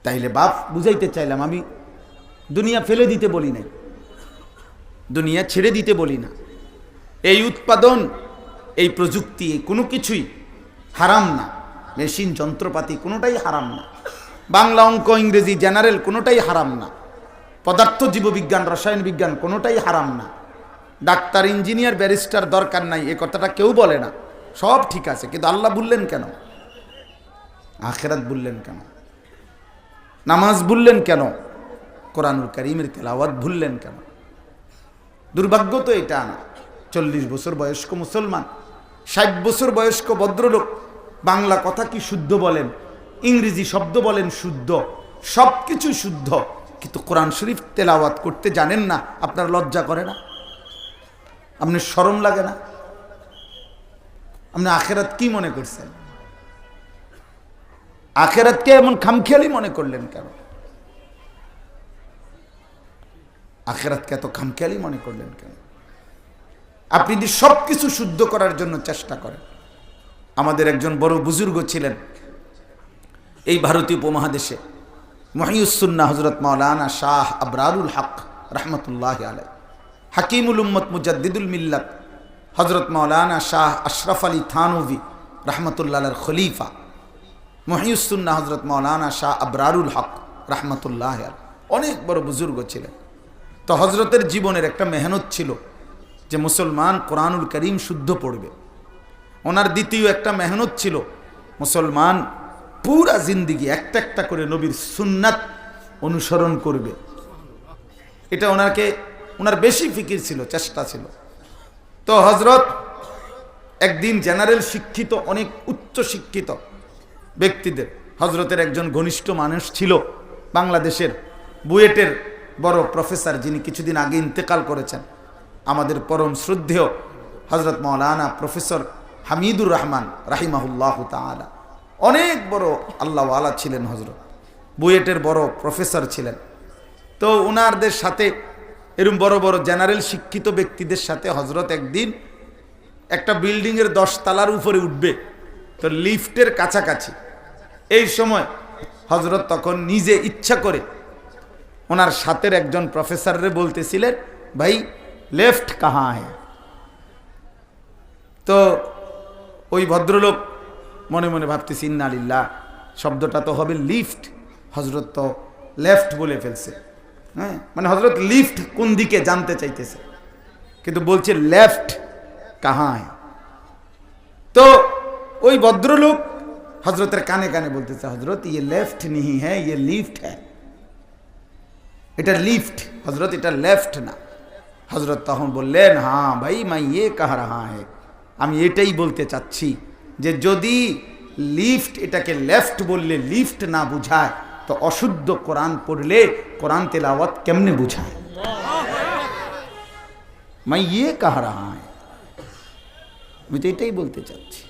তাইলে বাপ বুঝাইতে চাইলাম, আমি দুনিয়া ফেলে দিতে বলি নাই, দুনিয়া ছেড়ে দিতে বলি না। এই উৎপাদন, এই প্রযুক্তি, কোনো কিছুই হারাম না। মেশিন, যন্ত্রপাতি কোনোটাই হারাম না। বাংলা, অঙ্ক, ইংরেজি, জেনারেল কোনোটাই হারাম না। পদার্থ, জীববিজ্ঞান, রসায়ন বিজ্ঞান কোনোটাই হারাম না। ডাক্তার, ইঞ্জিনিয়ার, ব্যারিস্টার দরকার নাই, এ কথাটা কেউ বলে না, সব ঠিক আছে। কিন্তু আল্লাহ বললেন কেন? আখিরাত বললেন কেন? নামাজ বললেন কেন? কোরআনুল কারীমের তেলাওয়াত ভুললেন কেন? দুর্ভাগ্য তো এটা না। 40 বছর বয়স্ক মুসলমান, 60 বছর বয়স্ক ভদ্রলোক বাংলা কথা কি শুদ্ধ বলেন, ইংরেজি শব্দ বলেন শুদ্ধ, সব কিছু শুদ্ধ, কিন্তু কোরআন শরীফ তেলাওয়াত করতে জানেন না। আপনার লজ্জা করে না? আপনার শরম লাগে না? আপনি আখিরাত কি মনে করছেন? আখিরাতকে এমন খামখেয়ালি মনে করলেন কেন? আখিরাতকে এত খামখেয়ালি মনে করলেন কেন? আপনি যদি সব কিছু শুদ্ধ করার জন্য চেষ্টা করেন। আমাদের একজন বড় বুজুর্গ ছিলেন এই ভারতীয় উপমহাদেশে, মুহিউস সুন্নাহ হযরত মাওলানা শাহ আবরারুল হক রহমতুল্লাহ আলাইহি, হাকিমুল উম্মত মুজাদ্দিদুল মিল্লাত হযরত মাওলানা শাহ আশরাফ আলী থানভী রহমতুল্লাহ আলাইহির খলিফা, মুহিউস সুন্নাহ হযরত মাওলানা শাহ আবরারুল হক রহমতুল্লাহ আলাইহি, অনেক বড় বুজুর্গ ছিলেন। তো হজরতের জীবনের একটা মেহনত ছিল যে মুসলমান কোরআনুল করিম শুদ্ধ পড়বে। ওনার দ্বিতীয় একটা মেহনত ছিল মুসলমান পুরা জিন্দিগি একটা একটা করে নবীর সুন্নাত অনুসরণ করবে। এটা ওনার বেশি ফিকির ছিল, চেষ্টা ছিল। তো হজরত একদিন জেনারেল শিক্ষিত, অনেক উচ্চ শিক্ষিত ব্যক্তিদের, হজরতের একজন ঘনিষ্ঠ মানুষ ছিল বাংলাদেশের বুয়েটের বড় প্রফেসর, যিনি কিছুদিন আগে ইন্তেকাল করেছেন, আমাদের পরম শ্রদ্ধেয় হজরত মাওলানা প্রফেসর হামিদুর রহমান রাহিমাহুল্লাহ তাআলা। অনেক বড় আল্লাহওয়ালা ছিলেন হজরত, বুয়েটের বড় প্রফেসর ছিলেন। তো ওনারদের সাথে, এরকম বড় বড় জেনারেল শিক্ষিত ব্যক্তিদের সাথে হজরত একদিন একটা বিল্ডিংয়ের 10 তলার উপরে উঠবে, তো লিফটের কাছাকাছি। এই সময় হজরত তখন নিজে ইচ্ছা করে ওনার সাথের একজন প্রফেসররে বলতেছিলেন, ভাই লেফট কাহা হ্যায়? তো ওই ভদ্রলোক মনে মনে ভাবতেছি, ইন্না লিল্লাহ, শব্দটা তো হবে লিফট, হজরত তো লেফট বলে ফেলছে। হ্যাঁ, মানে হজরত লিফট কোন দিকে জানতে চাইতেছে, কিন্তু বলছে লেফট কাহা হ্যায়। তো ওই ভদ্রলোক হজরতের কানে কানে বলতেছে, হজরত ইয়ে লেফট नहीं है, ये লিফট है, এটা লিফট হজরত, এটা লেফট না। হজরত তখন বললেন, হ্যাঁ ভাই मैं ये कह रहा है, আমি এটাই বলতে চাচ্ছি যে যদি লিফট এটাকে লেফট বললে লিফট না বুঝায়, তো অশুদ্ধ কোরআন পড়লে কোরআন তেলাওয়াত কেমনে বুঝায়? मैं ये कह रहा है, আমি তো এটাই বলতে চাচ্ছি।